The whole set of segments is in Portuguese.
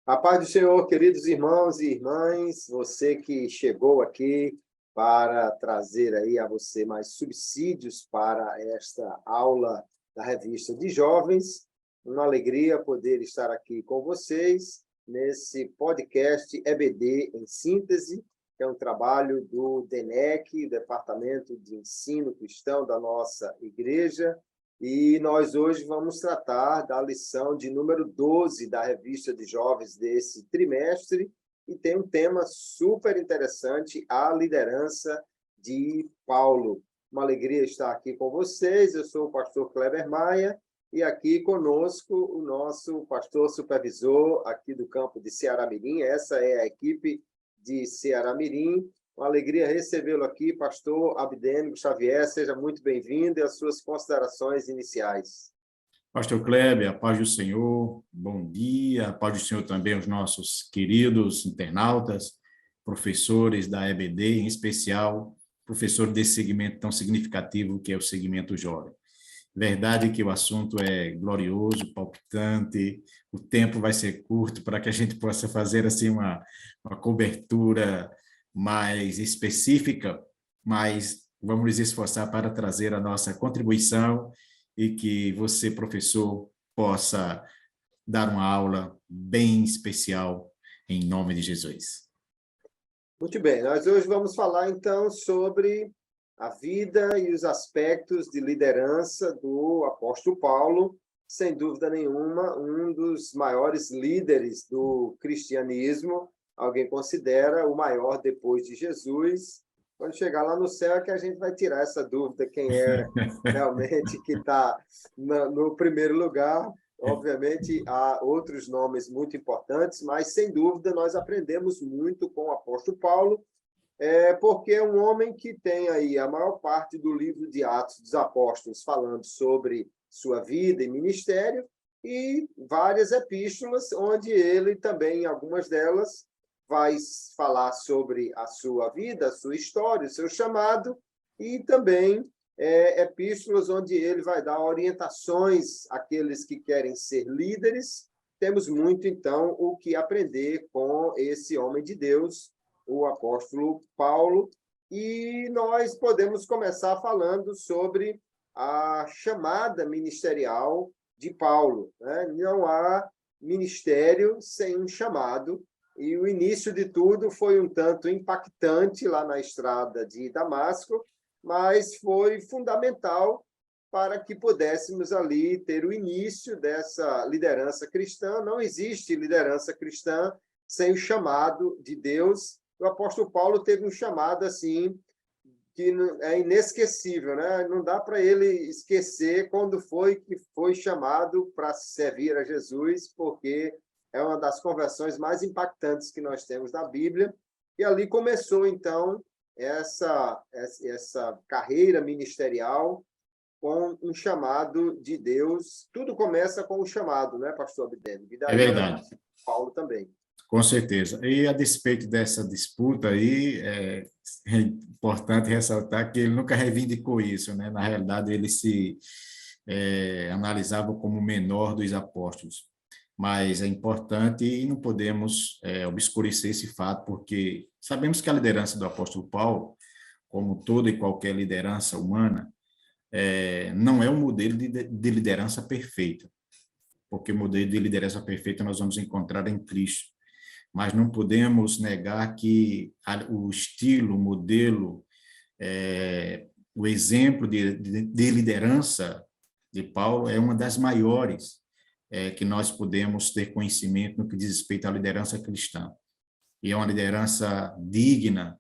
A paz do Senhor, queridos irmãos e irmãs, você que chegou aqui para trazer aí a você mais subsídios para esta aula da Revista de Jovens. Uma alegria poder estar aqui com vocês nesse podcast EBD em Síntese, que é um trabalho do DENEC, Departamento de Ensino Cristão da nossa igreja. E nós hoje vamos tratar da lição de número 12 da Revista de Jovens desse trimestre, e tem um tema super interessante, a liderança de Paulo. Uma alegria estar aqui com vocês. Eu sou o pastor Kleber Maia, e aqui conosco o nosso pastor supervisor aqui do campo de Ceará-Mirim. Essa é a equipe de Ceará-Mirim. Uma alegria recebê-lo aqui, pastor Abdênico Xavier. Seja muito bem-vindo e as suas considerações iniciais. Pastor Kleber, a paz do Senhor, bom dia, a paz do Senhor também aos nossos queridos internautas, professores da EBD, em especial, professor desse segmento tão significativo que é o segmento jovem. Verdade que o assunto é glorioso, palpitante, o tempo vai ser curto para que a gente possa fazer assim uma cobertura mais específica, mas vamos nos esforçar para trazer a nossa contribuição e que você, professor, possa dar uma aula bem especial em nome de Jesus. Muito bem, nós hoje vamos falar então sobre a vida e os aspectos de liderança do apóstolo Paulo, sem dúvida nenhuma, um dos maiores líderes do cristianismo. Alguém considera o maior depois de Jesus. Quando chegar lá no céu é que a gente vai tirar essa dúvida, quem é realmente que está no primeiro lugar. Obviamente, há outros nomes muito importantes, mas, sem dúvida, nós aprendemos muito com o apóstolo Paulo, porque é um homem que tem aí a maior parte do livro de Atos dos Apóstolos falando sobre sua vida e ministério, e várias epístolas, onde ele também, em algumas delas, vai falar sobre a sua vida, a sua história, o seu chamado, e também epístolas onde ele vai dar orientações àqueles que querem ser líderes. Temos muito, então, o que aprender com esse homem de Deus, o apóstolo Paulo, e nós podemos começar falando sobre a chamada ministerial de Paulo, né? Não há ministério sem um chamado, e o início de tudo foi um tanto impactante lá na estrada de Damasco, mas foi fundamental para que pudéssemos ali ter o início dessa liderança cristã. Não existe liderança cristã sem o chamado de Deus. O apóstolo Paulo teve um chamado assim que é inesquecível, né? Não dá para ele esquecer quando foi que foi chamado para servir a Jesus, porque é uma das conversões mais impactantes que nós temos na Bíblia. E ali começou, então, essa carreira ministerial com um chamado de Deus. Tudo começa com um chamado, né, pastor Abdênico? É verdade. Paulo também. Com certeza. E a despeito dessa disputa aí, é importante ressaltar que ele nunca reivindicou isso, né? Na realidade, ele se analisava como o menor dos apóstolos. Mas é importante e não podemos obscurecer esse fato, porque sabemos que a liderança do apóstolo Paulo, como toda e qualquer liderança humana, não é um modelo de liderança perfeita, porque o modelo de liderança perfeita nós vamos encontrar em Cristo. Mas não podemos negar que o estilo, o modelo, o exemplo de liderança de Paulo é uma das maiores que nós podemos ter conhecimento no que diz respeito à liderança cristã. E é uma liderança digna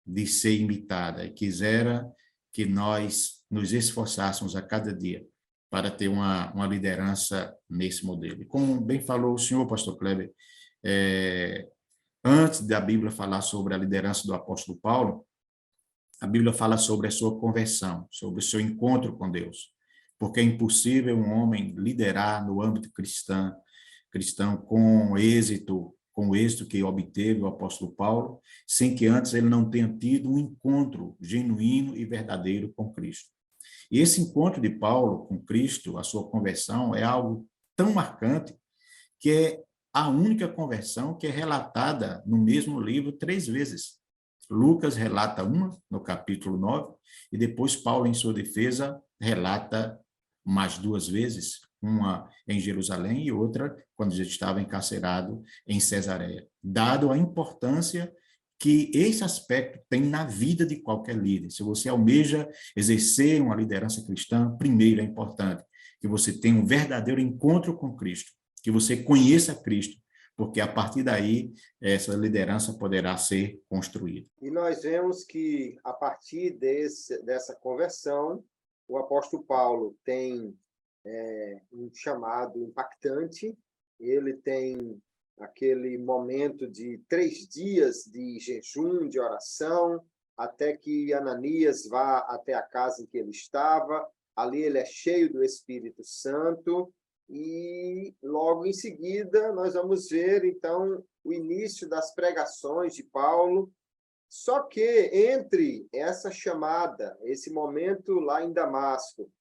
de ser imitada. E quisera que nós nos esforçássemos a cada dia para ter uma liderança nesse modelo. E como bem falou o senhor, pastor Kleber, antes da Bíblia falar sobre a liderança do apóstolo Paulo, a Bíblia fala sobre a sua conversão, sobre o seu encontro com Deus. Porque é impossível um homem liderar no âmbito cristão com o êxito que obteve o apóstolo Paulo, sem que antes ele não tenha tido um encontro genuíno e verdadeiro com Cristo. E esse encontro de Paulo com Cristo, a sua conversão, é algo tão marcante que a única conversão que é relatada no mesmo livro 3 vezes. Lucas relata uma, no capítulo 9, e depois Paulo, em sua defesa, relata mais 2 vezes, uma em Jerusalém e outra quando já estava encarcerado em Cesareia, dado a importância que esse aspecto tem na vida de qualquer líder. Se você almeja exercer uma liderança cristã, primeiro é importante que você tenha um verdadeiro encontro com Cristo, que você conheça Cristo, porque a partir daí essa liderança poderá ser construída. E nós vemos que, a partir dessa conversão, o apóstolo Paulo tem um chamado impactante, ele tem aquele momento de 3 dias de jejum, de oração, até que Ananias vá até a casa em que ele estava, ali ele é cheio do Espírito Santo, e logo em seguida nós vamos ver, então, o início das pregações de Paulo. Só que entre essa chamada, esse momento lá em Damasco,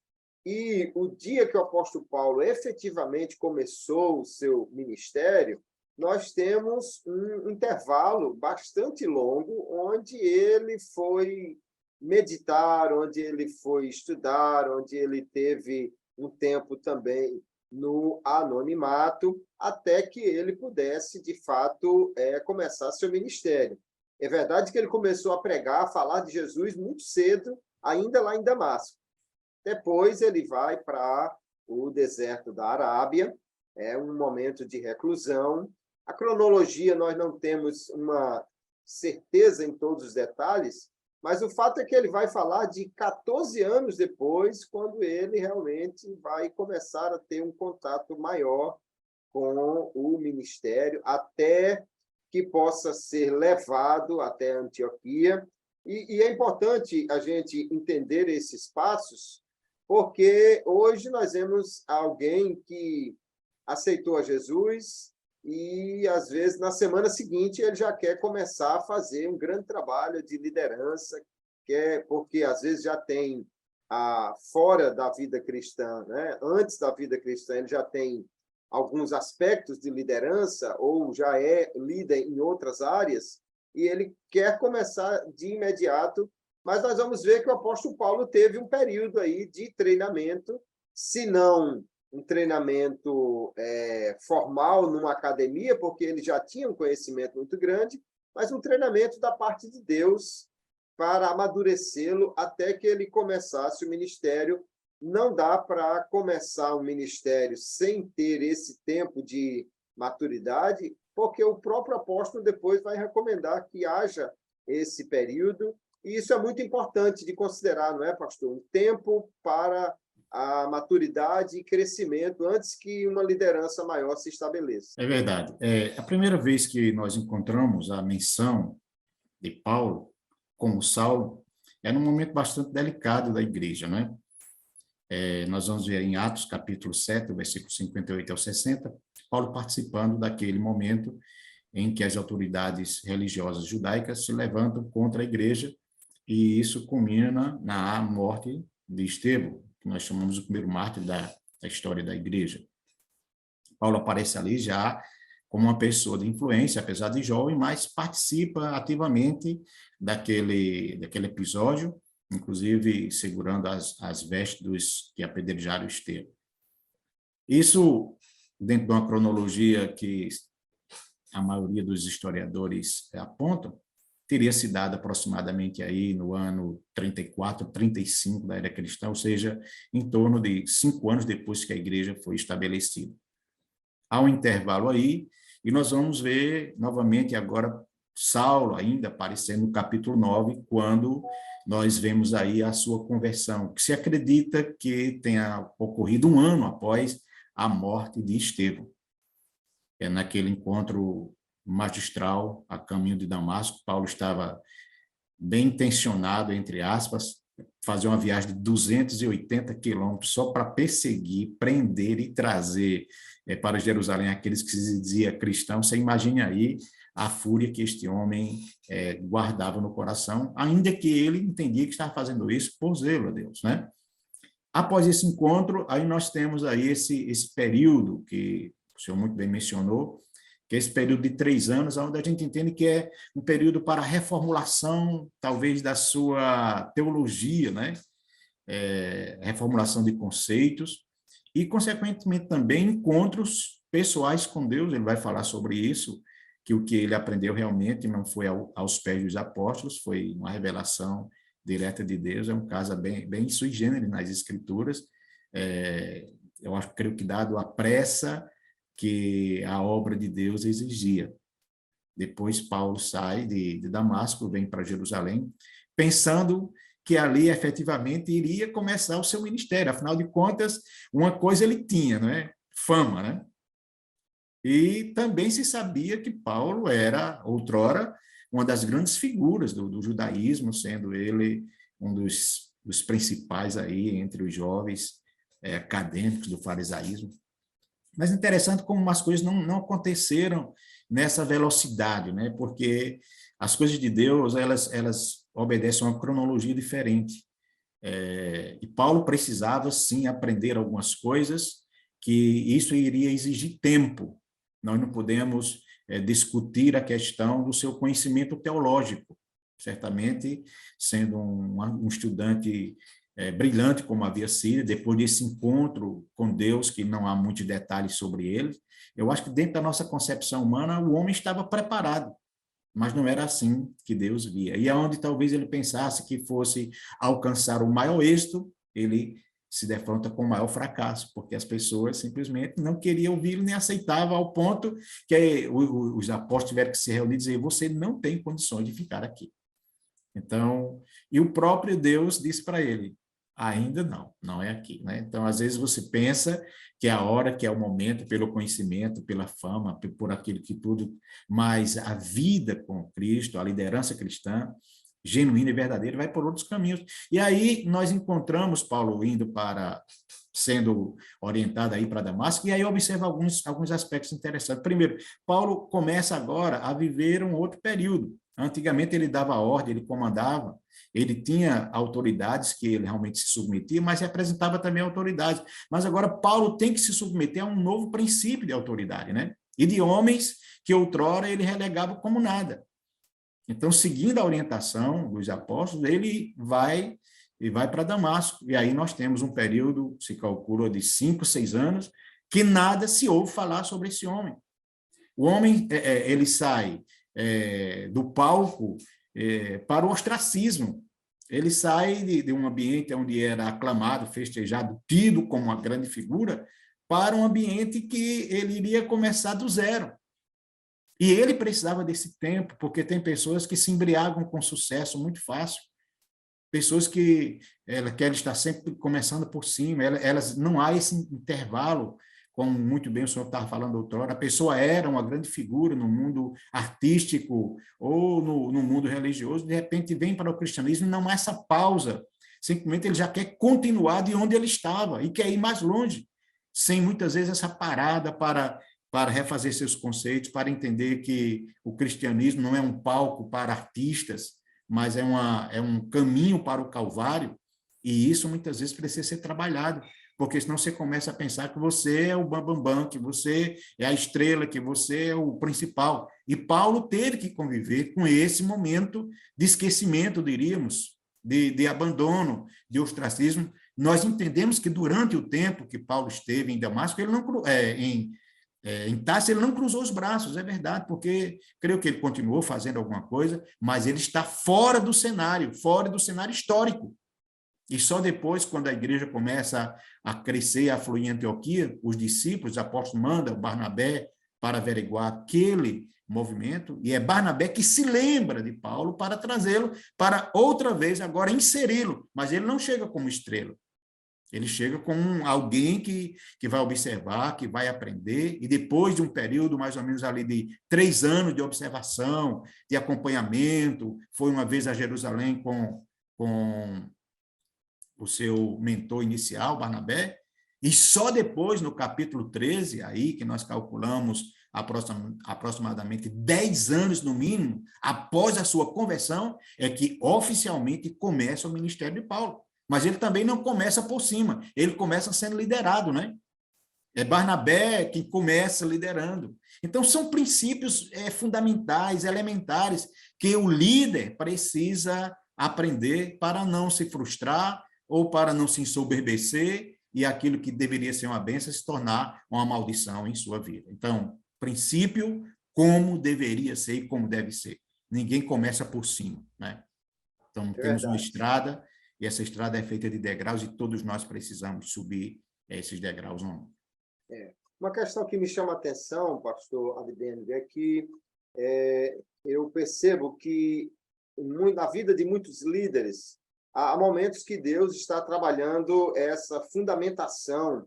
e o dia que o apóstolo Paulo efetivamente começou o seu ministério, nós temos um intervalo bastante longo, onde ele foi meditar, onde ele foi estudar, onde ele teve um tempo também no anonimato, até que ele pudesse, de fato, começar seu ministério. É verdade que ele começou a pregar, a falar de Jesus muito cedo, ainda lá em Damasco. Depois ele vai para o deserto da Arábia, é um momento de reclusão. A cronologia nós não temos uma certeza em todos os detalhes, mas o fato é que ele vai falar de 14 anos depois, quando ele realmente vai começar a ter um contato maior com o ministério, até que possa ser levado até Antioquia. E é importante a gente entender esses passos, porque hoje nós vemos alguém que aceitou a Jesus e, às vezes, na semana seguinte, ele já quer começar a fazer um grande trabalho de liderança, porque, às vezes, já tem, fora da vida cristã, né? Antes da vida cristã, ele já tem alguns aspectos de liderança ou já é líder em outras áreas, e ele quer começar de imediato. Mas nós vamos ver que o apóstolo Paulo teve um período aí de treinamento, se não um treinamento formal numa academia, porque ele já tinha um conhecimento muito grande, mas um treinamento da parte de Deus para amadurecê-lo até que ele começasse o ministério. Não dá para começar um ministério sem ter esse tempo de maturidade, porque o próprio apóstolo depois vai recomendar que haja esse período. E isso é muito importante de considerar, não é, pastor? Um tempo para a maturidade e crescimento antes que uma liderança maior se estabeleça. É verdade. A primeira vez que nós encontramos a menção de Paulo como Saulo é num momento bastante delicado da igreja, né? Nós vamos ver em Atos, capítulo 7, versículo 58 ao 60, Paulo participando daquele momento em que as autoridades religiosas judaicas se levantam contra a igreja, e isso culmina na morte de Estevão, que nós chamamos o primeiro mártir da história da igreja. Paulo aparece ali já como uma pessoa de influência, apesar de jovem, mas participa ativamente daquele episódio, inclusive segurando as vestes dos que apedrejaram Estevão. Isso, dentro de uma cronologia que a maioria dos historiadores apontam, teria se dado aproximadamente aí no ano 34, 35 da era cristã, ou seja, em torno de 5 anos depois que a igreja foi estabelecida. Há um intervalo aí, e nós vamos ver novamente agora Saulo ainda aparecendo no capítulo 9, quando nós vemos aí a sua conversão, que se acredita que tenha ocorrido 1 ano após a morte de Estevão. Naquele encontro magistral a caminho de Damasco, Paulo estava bem intencionado, entre aspas, fazer uma viagem de 280 quilômetros só para perseguir, prender e trazer para Jerusalém aqueles que se dizia cristão. Você imagine aí a fúria que este homem guardava no coração, ainda que ele entendia que estava fazendo isso por zelo a Deus, né? Após esse encontro, aí nós temos aí esse período que o senhor muito bem mencionou, que é esse período de 3 anos, onde a gente entende que é um período para a reformulação, talvez, da sua teologia, né? Reformulação de conceitos, e, consequentemente, também encontros pessoais com Deus. Ele vai falar sobre isso, que o que ele aprendeu realmente não foi aos pés dos apóstolos, foi uma revelação direta de Deus. É um caso bem sui generis nas Escrituras. Eu creio que, dado a pressa que a obra de Deus exigia. Depois Paulo sai de Damasco, vem para Jerusalém, pensando que ali efetivamente iria começar o seu ministério. Afinal de contas, uma coisa ele tinha, não é? Fama, né? E também se sabia que Paulo era, outrora, uma das grandes figuras do judaísmo, sendo ele um dos principais aí entre os jovens acadêmicos do farisaísmo. Mas é interessante como as coisas não aconteceram nessa velocidade, né? Porque as coisas de Deus, elas obedecem a uma cronologia diferente. E Paulo precisava, sim, aprender algumas coisas, que isso iria exigir tempo. Nós não podemos discutir a questão do seu conhecimento teológico. Certamente, sendo um estudante brilhante como havia sido, depois desse encontro com Deus, que não há muitos detalhes sobre ele, eu acho que dentro da nossa concepção humana, o homem estava preparado, mas não era assim que Deus via. E aonde talvez ele pensasse que fosse alcançar o maior êxito, ele se defronta com o maior fracasso, porque as pessoas simplesmente não queriam ouvi-lo nem aceitavam, ao ponto que os apóstolos tiveram que se reunir e dizer: você não tem condições de ficar aqui. Então, e o próprio Deus disse para ele: ainda não é aqui, né? Então, às vezes você pensa que é a hora, que é o momento, pelo conhecimento, pela fama, por aquilo que tudo, mas a vida com Cristo, a liderança cristã, genuína e verdadeira, vai por outros caminhos. E aí nós encontramos Paulo sendo orientado aí para Damasco, e aí observa alguns aspectos interessantes. Primeiro, Paulo começa agora a viver um outro período. Antigamente ele dava ordem, ele comandava, ele tinha autoridades que ele realmente se submetia, mas representava também autoridades. Mas agora Paulo tem que se submeter a um novo princípio de autoridade, né? E de homens que outrora ele relegava como nada. Então, seguindo a orientação dos apóstolos, ele vai para Damasco. E aí nós temos um período, se calcula, de 5, 6 anos, que nada se ouve falar sobre esse homem. O homem, ele sai do palco para o ostracismo. Ele sai de um ambiente onde era aclamado, festejado, tido como uma grande figura, para um ambiente que ele iria começar do zero. E ele precisava desse tempo, porque tem pessoas que se embriagam com sucesso muito fácil, pessoas que querem estar sempre começando por cima, elas não há esse intervalo, como muito bem o senhor estava falando outrora. A pessoa era uma grande figura no mundo artístico ou no mundo religioso, de repente vem para o cristianismo e não há essa pausa, simplesmente ele já quer continuar de onde ele estava e quer ir mais longe, sem muitas vezes essa parada para refazer seus conceitos, para entender que o cristianismo não é um palco para artistas, mas é um caminho para o Calvário, e isso muitas vezes precisa ser trabalhado, porque senão você começa a pensar que você é o bambambam, que você é a estrela, que você é o principal. E Paulo teve que conviver com esse momento de esquecimento, diríamos, de abandono, de ostracismo. Nós entendemos que durante o tempo que Paulo esteve em Damasco, ele não em Tarso, ele não cruzou os braços, é verdade, porque creio que ele continuou fazendo alguma coisa, mas ele está fora do cenário histórico. E só depois, quando a igreja começa a crescer e a fluir em Antioquia, os discípulos, os apóstolos mandam Barnabé para averiguar aquele movimento, e é Barnabé que se lembra de Paulo para trazê-lo para outra vez, agora inseri-lo, mas ele não chega como estrela. Ele chega com alguém que vai observar, que vai aprender, e depois de um período mais ou menos ali de 3 anos de observação, de acompanhamento, foi uma vez a Jerusalém com o seu mentor inicial, Barnabé, e só depois, no capítulo 13, aí que nós calculamos aproximadamente 10 anos, no mínimo, após a sua conversão, é que oficialmente começa o ministério de Paulo. Mas ele também não começa por cima, ele começa sendo liderado, né? É Barnabé quem começa liderando. Então, são princípios fundamentais, elementares, que o líder precisa aprender para não se frustrar ou para não se ensoberbecer e aquilo que deveria ser uma bênção se tornar uma maldição em sua vida. Então, princípio, como deveria ser e como deve ser. Ninguém começa por cima, né? Então, temos uma estrada, e essa estrada é feita de degraus, e todos nós precisamos subir esses degraus. Uma questão que me chama a atenção, pastor Abdênio, é que eu percebo que na vida de muitos líderes, há momentos que Deus está trabalhando essa fundamentação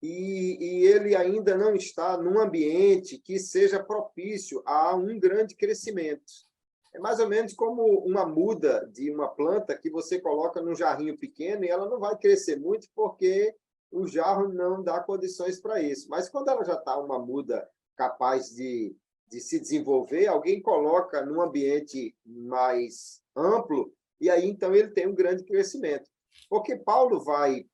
e ele ainda não está num ambiente que seja propício a um grande crescimento. É mais ou menos como uma muda de uma planta que você coloca num jarrinho pequeno e ela não vai crescer muito porque o jarro não dá condições para isso. Mas quando ela já está uma muda capaz de se desenvolver, alguém coloca num ambiente mais amplo e aí então ele tem um grande crescimento. Porque Paulo vai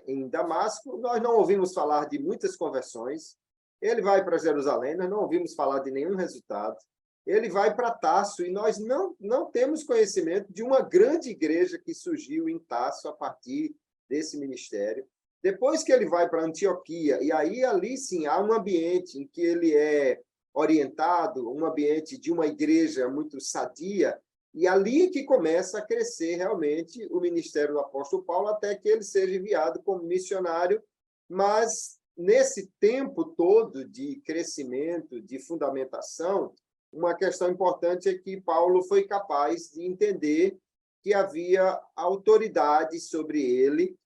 em Damasco, nós não ouvimos falar de muitas conversões, ele vai para Jerusalém, nós não ouvimos falar de nenhum resultado, ele vai para Tarso, e nós não temos conhecimento de uma grande igreja que surgiu em Tarso a partir desse ministério. Depois que ele vai para Antioquia, e aí ali sim há um ambiente em que ele é orientado, um ambiente de uma igreja muito sadia, e ali que começa a crescer realmente o ministério do apóstolo Paulo, até que ele seja enviado como missionário. Mas nesse tempo todo de crescimento, de fundamentação, uma questão importante é que Paulo foi capaz de entender que havia autoridade sobre ele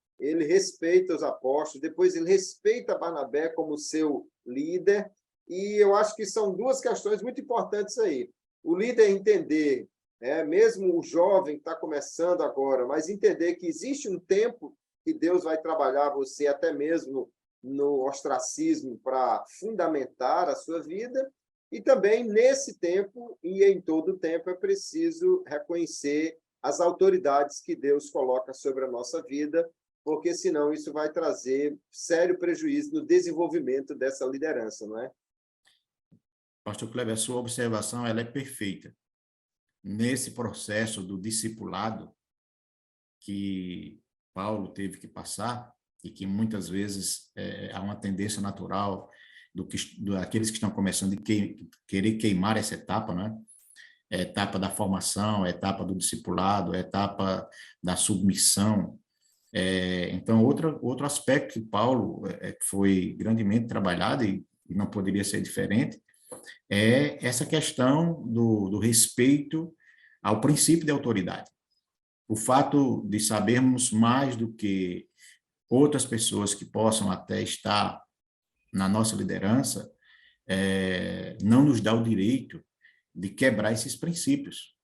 respeita os apóstolos, depois ele respeita Barnabé como seu líder, e eu acho que são duas questões muito importantes aí. O líder entender, mesmo o jovem que está começando agora, mas entender que existe um tempo que Deus vai trabalhar você até mesmo no ostracismo para fundamentar a sua vida, e também, nesse tempo e em todo o tempo, é preciso reconhecer as autoridades que Deus coloca sobre a nossa vida, porque, senão, isso vai trazer sério prejuízo no desenvolvimento dessa liderança, não é? Pastor Kleber, a sua observação ela é perfeita. Nesse processo do discipulado que Paulo teve que passar, e que muitas vezes há uma tendência natural daqueles que estão começando a querer queimar essa etapa, né? A etapa da formação, a etapa do discipulado, a etapa da submissão. Então, outro aspecto que Paulo foi grandemente trabalhado, e não poderia ser diferente, é essa questão do respeito ao princípio de autoridade. O fato de sabermos mais do que outras pessoas que possam até estar na nossa liderança, não nos dá o direito de quebrar esses princípios,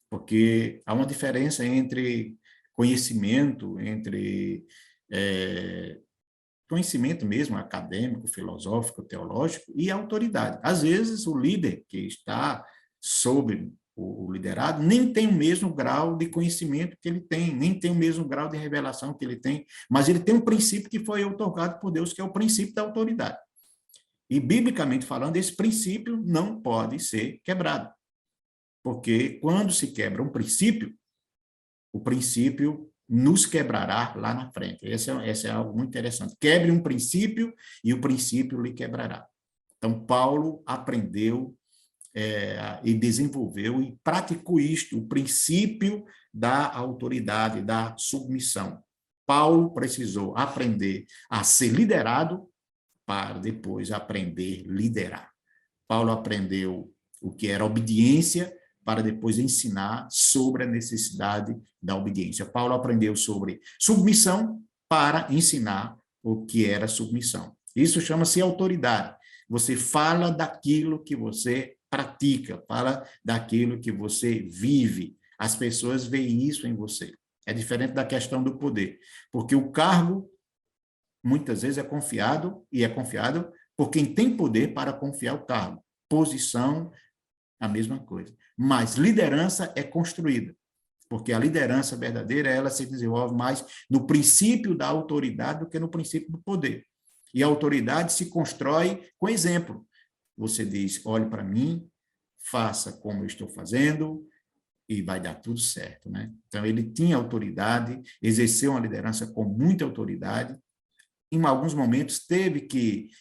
porque há uma diferença entre conhecimento, entre conhecimento mesmo acadêmico, filosófico, teológico e autoridade. Às vezes, o líder que está sob o liderado nem tem o mesmo grau de conhecimento que ele tem, nem tem o mesmo grau de revelação que ele tem, mas ele tem um princípio que foi otorgado por Deus, que é o princípio da autoridade. E, biblicamente falando, esse princípio não pode ser quebrado, porque quando se quebra um princípio, o princípio nos quebrará lá na frente. Esse é algo muito interessante. Quebre um princípio e o princípio lhe quebrará. Então, Paulo aprendeu e desenvolveu e praticou isto, o princípio da autoridade, da submissão. Paulo precisou aprender a ser liderado para depois aprender a liderar. Paulo aprendeu o que era obediência para depois ensinar sobre a necessidade da obediência. Paulo aprendeu sobre submissão para ensinar o que era submissão. Isso chama-se autoridade. Você fala daquilo que você pratica, fala daquilo que você vive. As pessoas veem isso em você. É diferente da questão do poder, porque o cargo muitas vezes é confiado por quem tem poder para confiar o cargo. Posição, a mesma coisa. Mas liderança é construída, porque a liderança verdadeira, ela se desenvolve mais no princípio da autoridade do que no princípio do poder. E a autoridade se constrói com exemplo. Você diz, olhe para mim, faça como eu estou fazendo, e vai dar tudo certo, né? Então, ele tinha autoridade, exerceu uma liderança com muita autoridade, em alguns momentos teve que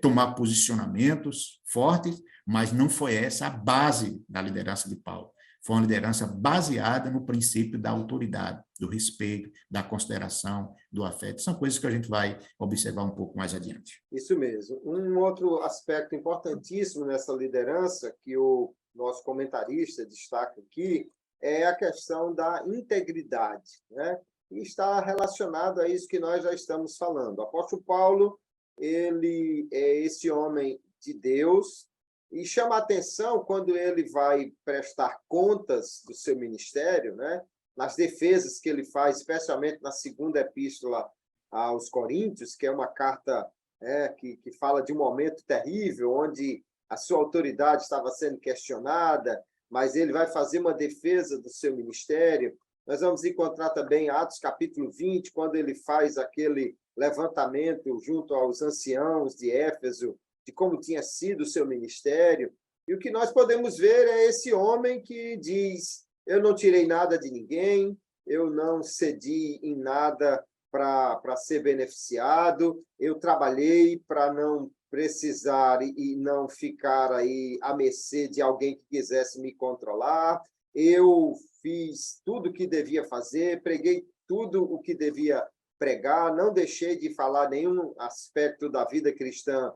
tomar posicionamentos fortes, mas não foi essa a base da liderança de Paulo. Foi uma liderança baseada no princípio da autoridade, do respeito, da consideração, do afeto. São coisas que a gente vai observar um pouco mais adiante. Isso mesmo. Um outro aspecto importantíssimo nessa liderança, que o nosso comentarista destaca aqui, é a questão da integridade, né? E está relacionado a isso que nós já estamos falando. O apóstolo Paulo, ele é esse homem de Deus, e chama a atenção quando ele vai prestar contas do seu ministério, né? Nas defesas que ele faz, especialmente na segunda epístola aos Coríntios, que é uma carta que fala de um momento terrível, onde a sua autoridade estava sendo questionada, mas ele vai fazer uma defesa do seu ministério. Nós vamos encontrar também Atos capítulo 20, quando ele faz aquele levantamento junto aos anciãos de Éfeso, de como tinha sido o seu ministério. E o que nós podemos ver é esse homem que diz, eu não tirei nada de ninguém, eu não cedi em nada para ser beneficiado, eu trabalhei para não precisar e não ficar aí à mercê de alguém que quisesse me controlar, eu fiz tudo o que devia fazer, preguei tudo o que devia pregar, não deixei de falar nenhum aspecto da vida cristã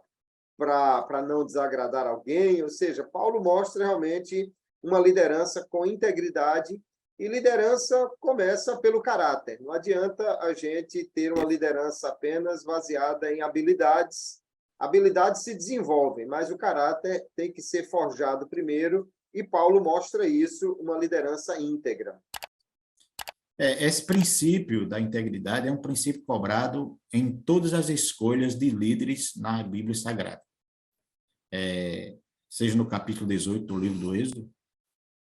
para não desagradar alguém. Ou seja, Paulo mostra realmente uma liderança com integridade, e liderança começa pelo caráter. Não adianta a gente ter uma liderança apenas baseada em habilidades. Habilidades se desenvolvem, mas o caráter tem que ser forjado primeiro, e Paulo mostra isso, uma liderança íntegra. Esse princípio da integridade é um princípio cobrado em todas as escolhas de líderes na Bíblia Sagrada. Seja no capítulo 18 do livro do Êxodo,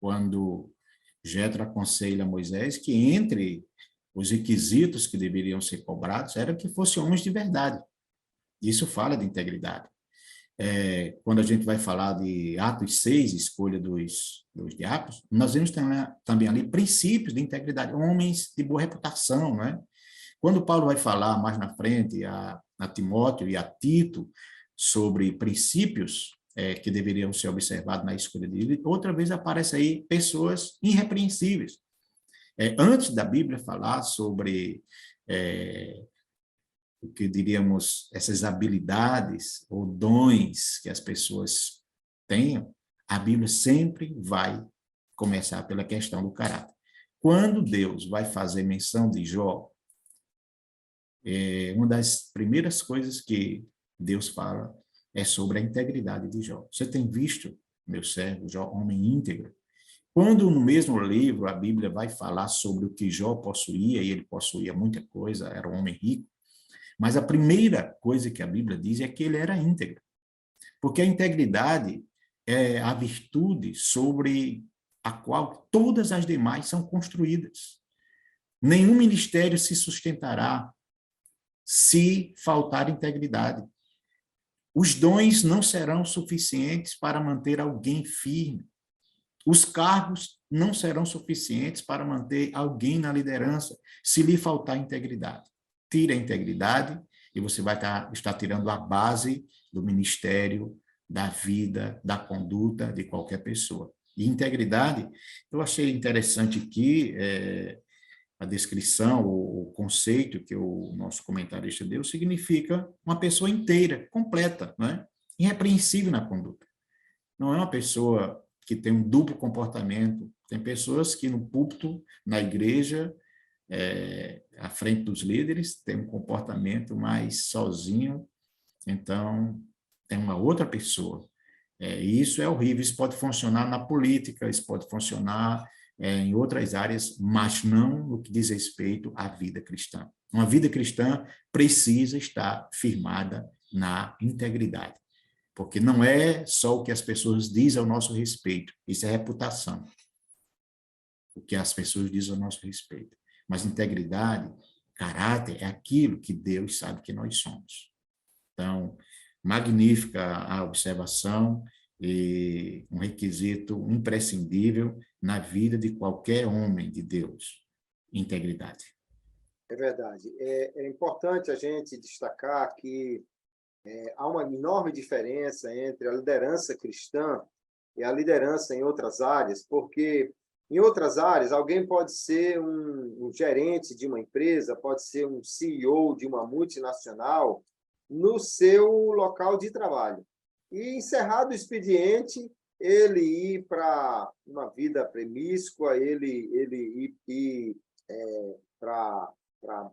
quando Jetro aconselha a Moisés que entre os requisitos que deveriam ser cobrados era que fossem homens de verdade. Isso fala de integridade. Quando a gente vai falar de Atos 6, escolha dos diáconos, nós vemos também ali princípios de integridade, homens de boa reputação, né? Quando Paulo vai falar mais na frente a Timóteo e a Tito sobre princípios que deveriam ser observados na escolha dele, outra vez aparece aí pessoas irrepreensíveis. Antes da Bíblia falar sobre o que diríamos, essas habilidades ou dons que as pessoas tenham, a Bíblia sempre vai começar pela questão do caráter. Quando Deus vai fazer menção de Jó, uma das primeiras coisas que Deus fala é sobre a integridade de Jó. Você tem visto, meu servo, Jó, homem íntegro? Quando no mesmo livro a Bíblia vai falar sobre o que Jó possuía, e ele possuía muita coisa, era um homem rico, mas a primeira coisa que a Bíblia diz é que ele era íntegro. Porque a integridade é a virtude sobre a qual todas as demais são construídas. Nenhum ministério se sustentará se faltar integridade. Os dons não serão suficientes para manter alguém firme. Os cargos não serão suficientes para manter alguém na liderança se lhe faltar integridade. Tire a integridade e você vai estar tirando a base do ministério, da vida, da conduta de qualquer pessoa. E integridade, eu achei interessante aqui a descrição, o conceito que o nosso comentarista deu, significa uma pessoa inteira, completa, né? Irrepreensível na conduta. Não é uma pessoa que tem um duplo comportamento. Tem pessoas que no púlpito, na igreja, à frente dos líderes, tem um comportamento mais sozinho, então é uma outra pessoa. E isso é horrível, isso pode funcionar na política, isso pode funcionar em outras áreas, mas não no que diz respeito à vida cristã. Uma vida cristã precisa estar firmada na integridade, porque não é só o que as pessoas dizem ao nosso respeito, isso é reputação, o que as pessoas dizem ao nosso respeito. Mas integridade, caráter, é aquilo que Deus sabe que nós somos. Então, magnífica a observação e um requisito imprescindível na vida de qualquer homem de Deus, integridade. É verdade. É importante a gente destacar que há uma enorme diferença entre a liderança cristã e a liderança em outras áreas, porque em outras áreas alguém pode ser um gerente de uma empresa, pode ser um CEO de uma multinacional no seu local de trabalho. E, encerrado o expediente, ele ir para uma vida promíscua, ele ir para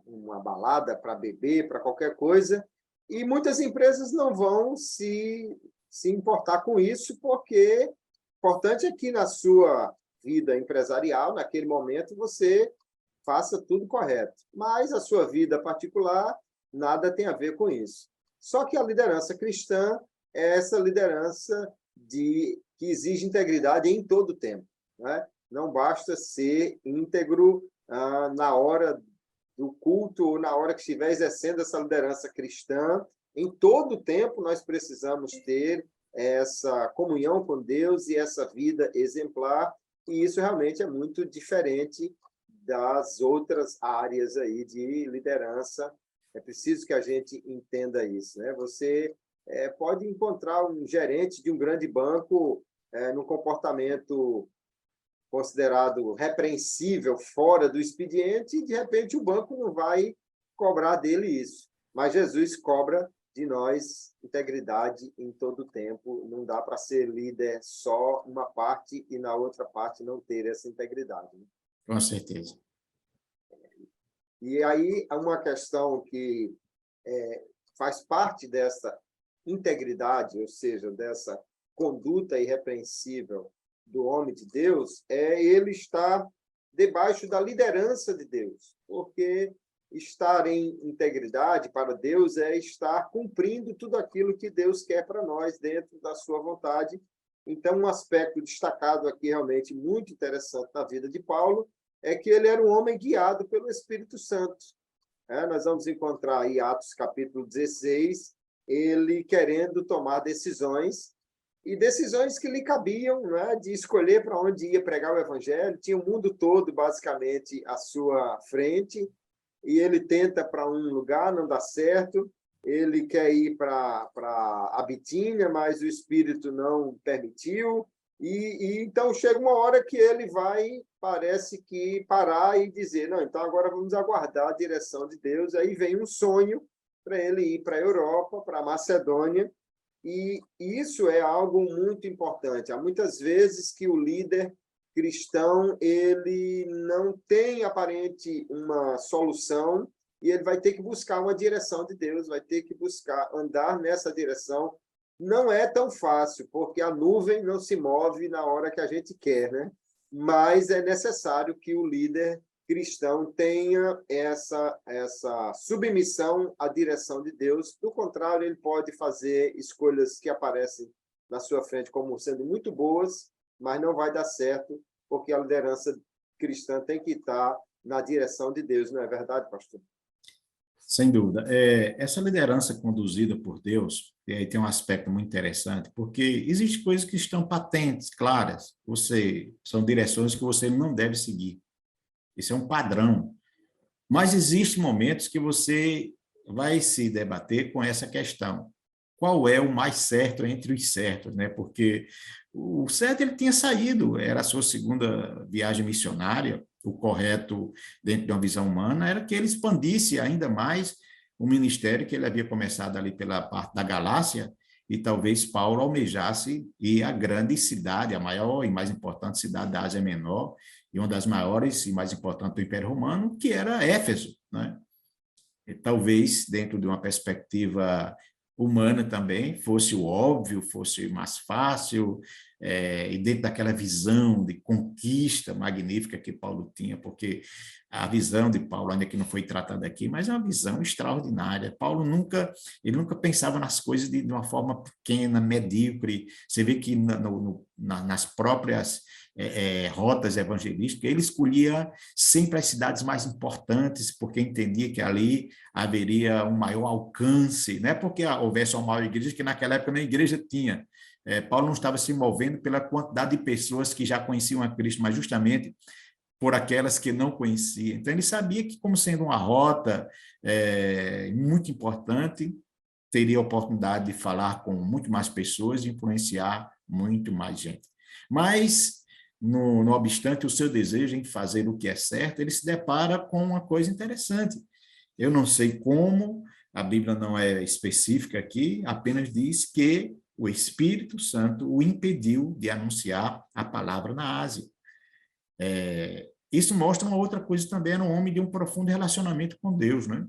uma balada, para beber, para qualquer coisa, e muitas empresas não vão se importar com isso, porque o importante é que na sua vida empresarial, naquele momento, você faça tudo correto. Mas a sua vida particular, nada tem a ver com isso. Só que a liderança cristã é essa liderança que exige integridade em todo o tempo. Né? Não basta ser íntegro na hora do culto ou na hora que estiver exercendo essa liderança cristã. Em todo o tempo, nós precisamos ter essa comunhão com Deus e essa vida exemplar, e isso realmente é muito diferente das outras áreas aí de liderança. É preciso que a gente entenda isso. Né? Você pode encontrar um gerente de um grande banco no comportamento considerado repreensível, fora do expediente, e, de repente, o banco não vai cobrar dele isso. Mas Jesus cobra de nós integridade em todo o tempo. Não dá para ser líder só uma parte e, na outra parte, não ter essa integridade. Né? Com certeza. E aí, uma questão que faz parte dessa integridade, ou seja, dessa conduta irrepreensível do homem de Deus, é ele estar debaixo da liderança de Deus, porque estar em integridade para Deus é estar cumprindo tudo aquilo que Deus quer para nós dentro da sua vontade. Então, um aspecto destacado aqui, realmente muito interessante na vida de Paulo, é que ele era um homem guiado pelo Espírito Santo. Nós vamos encontrar em Atos capítulo 16, ele querendo tomar decisões, e decisões que lhe cabiam, né, de escolher para onde ia pregar o evangelho. Tinha o mundo todo, basicamente, à sua frente, e ele tenta para um lugar, não dá certo, ele quer ir para a Bitínia, mas o Espírito não permitiu, e então chega uma hora que ele vai, parece que, parar e dizer, não, então agora vamos aguardar a direção de Deus. Aí vem um sonho para ele ir para a Europa, para a Macedônia, e isso é algo muito importante. Há muitas vezes que o líder cristão ele não tem aparente uma solução e ele vai ter que buscar uma direção de Deus, vai ter que buscar andar nessa direção. Não é tão fácil, porque a nuvem não se move na hora que a gente quer, né? Mas é necessário que o líder cristão tenha essa submissão à direção de Deus. Do contrário, ele pode fazer escolhas que aparecem na sua frente como sendo muito boas, mas não vai dar certo, porque a liderança cristã tem que estar na direção de Deus, não é verdade, pastor? Sem dúvida. Essa liderança conduzida por Deus, e aí tem um aspecto muito interessante, porque existem coisas que estão patentes, claras, são direções que você não deve seguir. Isso é um padrão. Mas existem momentos que você vai se debater com essa questão. Qual é o mais certo entre os certos, né? Porque o certo ele tinha saído, era a sua segunda viagem missionária, o correto dentro de uma visão humana era que ele expandisse ainda mais o ministério que ele havia começado ali pela parte da Galácia, e talvez Paulo almejasse ir à grande cidade, a maior e mais importante cidade da Ásia Menor, e uma das maiores e mais importantes do Império Romano, que era Éfeso, né? E talvez, dentro de uma perspectiva humana também, fosse o óbvio, fosse mais fácil, e dentro daquela visão de conquista magnífica que Paulo tinha, porque a visão de Paulo, ainda que não foi tratada aqui, mas é uma visão extraordinária. Paulo nunca pensava nas coisas de uma forma pequena, medíocre. Você vê que nas próprias rotas evangelísticas, ele escolhia sempre as cidades mais importantes, porque entendia que ali haveria um maior alcance, não é porque houvesse uma maior igreja, que naquela época nem igreja tinha. Paulo não estava se movendo pela quantidade de pessoas que já conheciam a Cristo, mas justamente por aquelas que não conheciam. Então, ele sabia que, como sendo uma rota muito importante, teria a oportunidade de falar com muito mais pessoas e influenciar muito mais gente. Mas, no obstante o seu desejo em fazer o que é certo, ele se depara com uma coisa interessante. Eu não sei como, a Bíblia não é específica aqui, apenas diz que o Espírito Santo o impediu de anunciar a palavra na Ásia. Isso mostra uma outra coisa também, era um homem de um profundo relacionamento com Deus, né?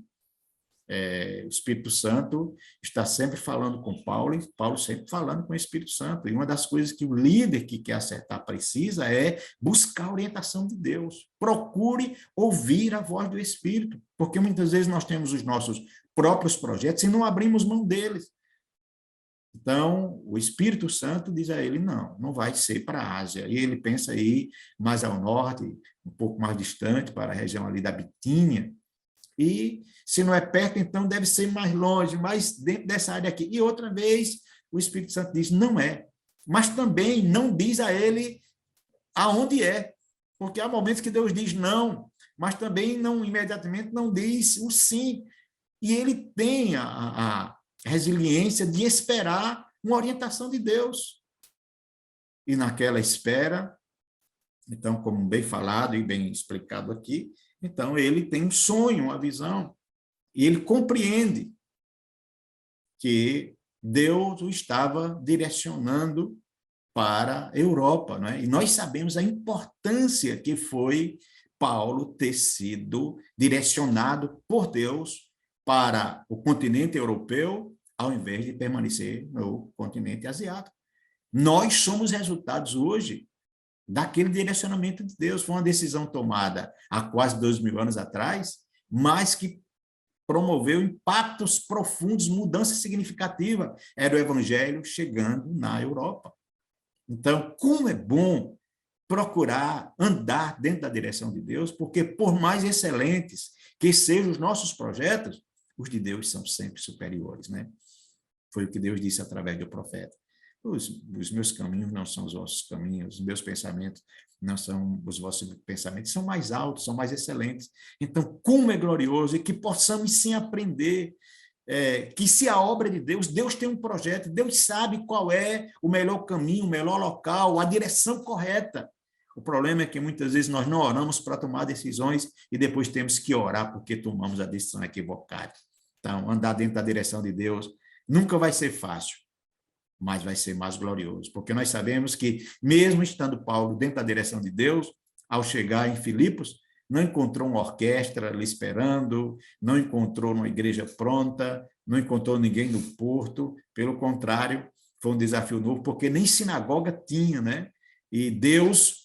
O Espírito Santo está sempre falando com Paulo, e Paulo sempre falando com o Espírito Santo. E uma das coisas que o líder que quer acertar precisa é buscar a orientação de Deus. Procure ouvir a voz do Espírito, porque muitas vezes nós temos os nossos próprios projetos e não abrimos mão deles. Então, o Espírito Santo diz a ele, não vai ser para a Ásia. E ele pensa aí mais ao norte, um pouco mais distante, para a região ali da Bitínia. E, se não é perto, então deve ser mais longe, mais dentro dessa área aqui. E outra vez, o Espírito Santo diz, não é. Mas também não diz a ele aonde é. Porque há momentos que Deus diz não, mas também não imediatamente não diz o sim. E ele tem a resiliência de esperar uma orientação de Deus. E naquela espera, então, como bem falado e bem explicado aqui, então ele tem um sonho, uma visão, e ele compreende que Deus o estava direcionando para a Europa, não é? E nós sabemos a importância que foi Paulo ter sido direcionado por Deus para o continente europeu, ao invés de permanecer no continente asiático. Nós somos resultados hoje daquele direcionamento de Deus. Foi uma decisão tomada há quase 2000 anos atrás, mas que promoveu impactos profundos, mudança significativa. Era o evangelho chegando na Europa. Então, como é bom procurar andar dentro da direção de Deus, porque por mais excelentes que sejam os nossos projetos, os de Deus são sempre superiores, né? Foi o que Deus disse através do profeta. Os meus caminhos não são os vossos caminhos, os meus pensamentos não são os vossos pensamentos, são mais altos, são mais excelentes. Então, como é glorioso e que possamos sim aprender que se a obra de Deus, Deus tem um projeto, Deus sabe qual é o melhor caminho, o melhor local, a direção correta. O problema é que muitas vezes nós não oramos para tomar decisões e depois temos que orar porque tomamos a decisão equivocada. Então, andar dentro da direção de Deus nunca vai ser fácil, mas vai ser mais glorioso, porque nós sabemos que, mesmo estando Paulo dentro da direção de Deus, ao chegar em Filipos, não encontrou uma orquestra ali esperando, não encontrou uma igreja pronta, não encontrou ninguém no porto, pelo contrário, foi um desafio novo, porque nem sinagoga tinha, né? E Deus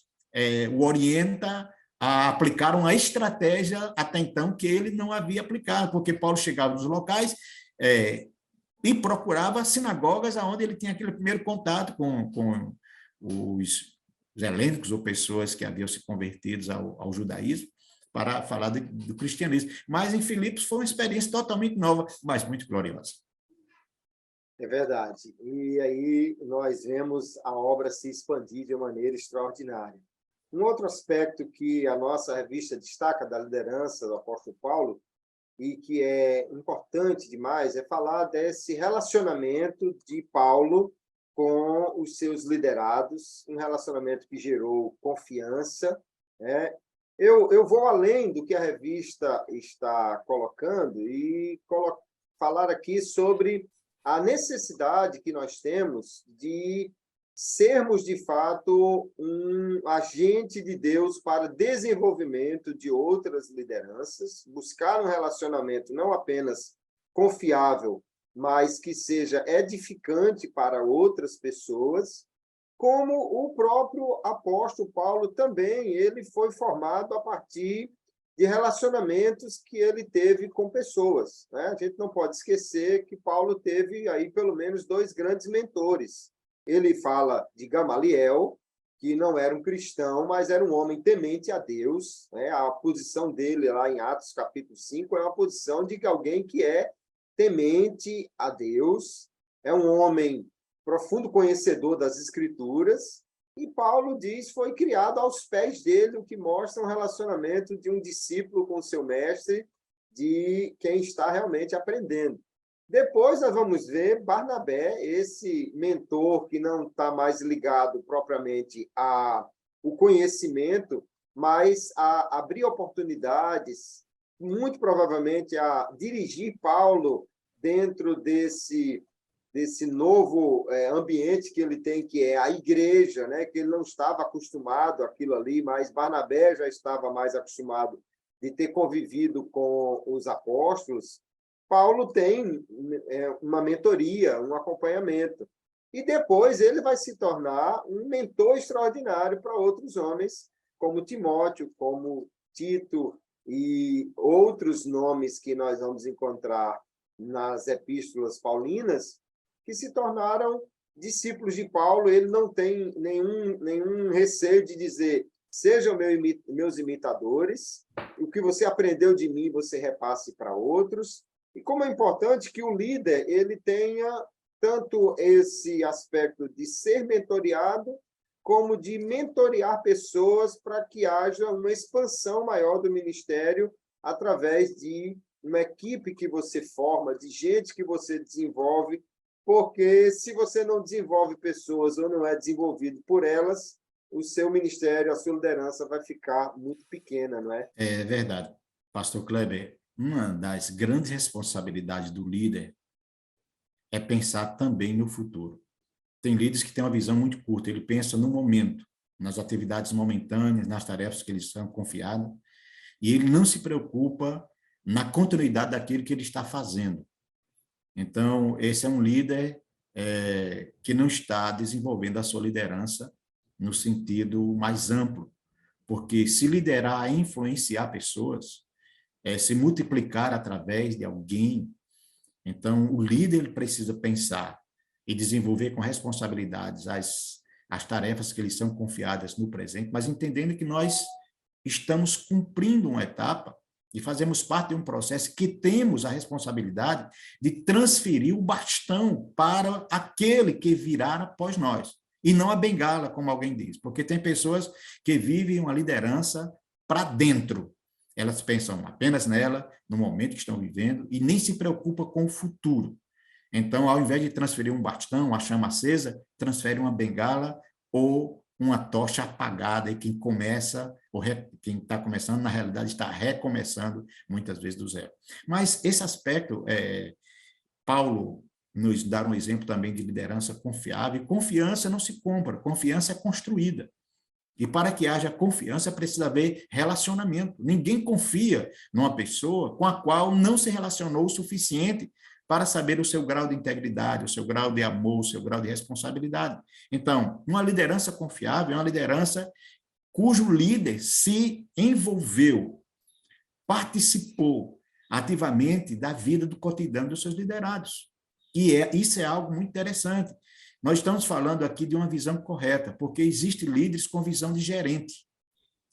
o orienta a aplicar uma estratégia até então que ele não havia aplicado, porque Paulo chegava nos locais e procurava sinagogas onde ele tinha aquele primeiro contato com os helênicos ou pessoas que haviam se convertido ao judaísmo, para falar do cristianismo. Mas em Filipos foi uma experiência totalmente nova, mas muito gloriosa. É verdade. E aí nós vemos a obra se expandir de maneira extraordinária. Um outro aspecto que a nossa revista destaca da liderança do apóstolo Paulo e que é importante demais é falar desse relacionamento de Paulo com os seus liderados, um relacionamento que gerou confiança. Eu vou além do que a revista está colocando e falar aqui sobre a necessidade que nós temos de sermos, de fato, um agente de Deus para desenvolvimento de outras lideranças, buscar um relacionamento não apenas confiável, mas que seja edificante para outras pessoas, como o próprio apóstolo Paulo também, ele foi formado a partir de relacionamentos que ele teve com pessoas, né? A gente não pode esquecer que Paulo teve aí pelo menos 2 grandes mentores. Ele fala de Gamaliel, que não era um cristão, mas era um homem temente a Deus, né? A posição dele lá em Atos capítulo 5 é uma posição de alguém que é temente a Deus, é um homem profundo conhecedor das Escrituras, e Paulo diz foi criado aos pés dele, o que mostra um relacionamento de um discípulo com seu mestre, de quem está realmente aprendendo. Depois nós vamos ver Barnabé, esse mentor que não está mais ligado propriamente ao conhecimento, mas a abrir oportunidades, muito provavelmente a dirigir Paulo dentro desse novo ambiente que ele tem, que é a igreja, né? Que ele não estava acostumado àquilo ali, mas Barnabé já estava mais acostumado de ter convivido com os apóstolos. Paulo tem uma mentoria, um acompanhamento. E depois ele vai se tornar um mentor extraordinário para outros homens, como Timóteo, como Tito e outros nomes que nós vamos encontrar nas epístolas paulinas, que se tornaram discípulos de Paulo. Ele não tem nenhum receio de dizer: sejam meus imitadores, o que você aprendeu de mim você repasse para outros. E como é importante que o líder ele tenha tanto esse aspecto de ser mentoreado, como de mentorear pessoas para que haja uma expansão maior do ministério através de uma equipe que você forma, de gente que você desenvolve, porque se você não desenvolve pessoas ou não é desenvolvido por elas, o seu ministério, a sua liderança vai ficar muito pequena, não é? É verdade. Pastor Kleber, uma das grandes responsabilidades do líder é pensar também no futuro. Tem líderes que têm uma visão muito curta, ele pensa no momento, nas atividades momentâneas, nas tarefas que eles são confiados, e ele não se preocupa na continuidade daquilo que ele está fazendo. Então, esse é um líder que não está desenvolvendo a sua liderança no sentido mais amplo, porque se liderar e influenciar pessoas, se multiplicar através de alguém, então o líder ele precisa pensar e desenvolver com responsabilidades as tarefas que lhes são confiadas no presente, mas entendendo que nós estamos cumprindo uma etapa e fazemos parte de um processo que temos a responsabilidade de transferir o bastão para aquele que virá após nós, e não a bengala, como alguém diz, porque tem pessoas que vivem uma liderança para dentro, elas pensam apenas nela, no momento que estão vivendo, e nem se preocupam com o futuro. Então, ao invés de transferir um bastão, uma chama acesa, transfere uma bengala ou uma tocha apagada, e quem começa, ou quem está começando, na realidade, está recomeçando, muitas vezes, do zero. Mas esse aspecto, Paulo nos dá um exemplo também de liderança confiável, e confiança não se compra, confiança é construída. E para que haja confiança, precisa haver relacionamento. Ninguém confia numa pessoa com a qual não se relacionou o suficiente para saber o seu grau de integridade, o seu grau de amor, o seu grau de responsabilidade. Então, uma liderança confiável é uma liderança cujo líder se envolveu, participou ativamente da vida do cotidiano dos seus liderados. E isso é algo muito interessante. Nós estamos falando aqui de uma visão correta, porque existem líderes com visão de gerente.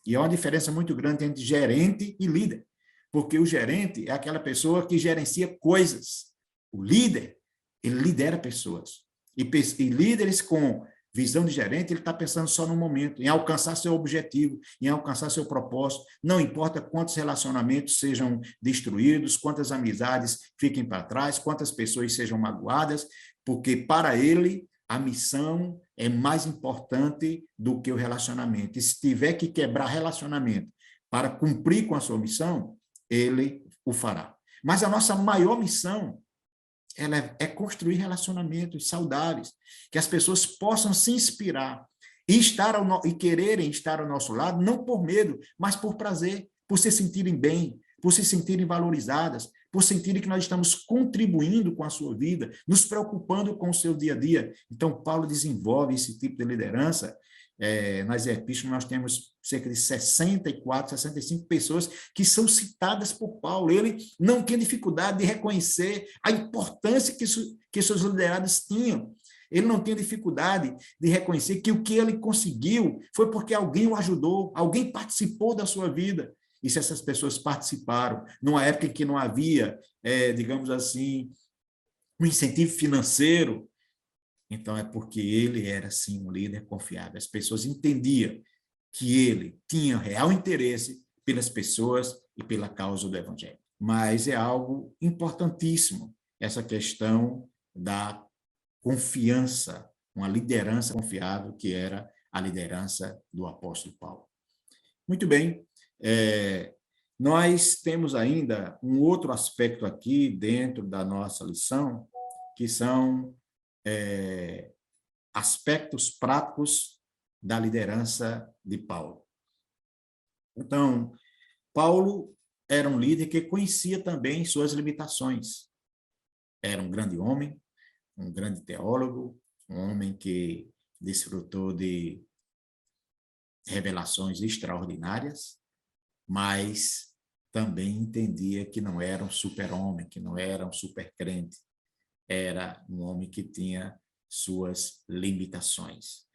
E há uma diferença muito grande entre gerente e líder, porque o gerente é aquela pessoa que gerencia coisas. O líder, ele lidera pessoas. E líderes com visão de gerente, ele está pensando só no momento, em alcançar seu objetivo, em alcançar seu propósito. Não importa quantos relacionamentos sejam destruídos, quantas amizades fiquem para trás, quantas pessoas sejam magoadas, porque para ele a missão é mais importante do que o relacionamento. E se tiver que quebrar relacionamento para cumprir com a sua missão, ele o fará. Mas a nossa maior missão ela é construir relacionamentos saudáveis, que as pessoas possam se inspirar e quererem estar ao nosso lado, não por medo, mas por prazer, por se sentirem bem, por se sentirem valorizadas, por sentirem que nós estamos contribuindo com a sua vida, nos preocupando com o seu dia a dia. Então, Paulo desenvolve esse tipo de liderança. Nas epístolas, nós temos cerca de 64, 65 pessoas que são citadas por Paulo. Ele não tinha dificuldade de reconhecer a importância que seus liderados tinham. Ele não tinha dificuldade de reconhecer que o que ele conseguiu foi porque alguém o ajudou, alguém participou da sua vida. E se essas pessoas participaram, numa época em que não havia, digamos assim, um incentivo financeiro, então é porque ele era, sim, um líder confiável. As pessoas entendiam que ele tinha real interesse pelas pessoas e pela causa do Evangelho. Mas é algo importantíssimo, essa questão da confiança, uma liderança confiável, que era a liderança do apóstolo Paulo. Muito bem, nós temos ainda um outro aspecto aqui dentro da nossa lição, que são aspectos práticos da liderança de Paulo. Então, Paulo era um líder que conhecia também suas limitações. Era um grande homem, um grande teólogo, um homem que desfrutou de revelações extraordinárias, mas também entendia que não era um super-homem, que não era um super-crente. Era um homem que tinha suas limitações.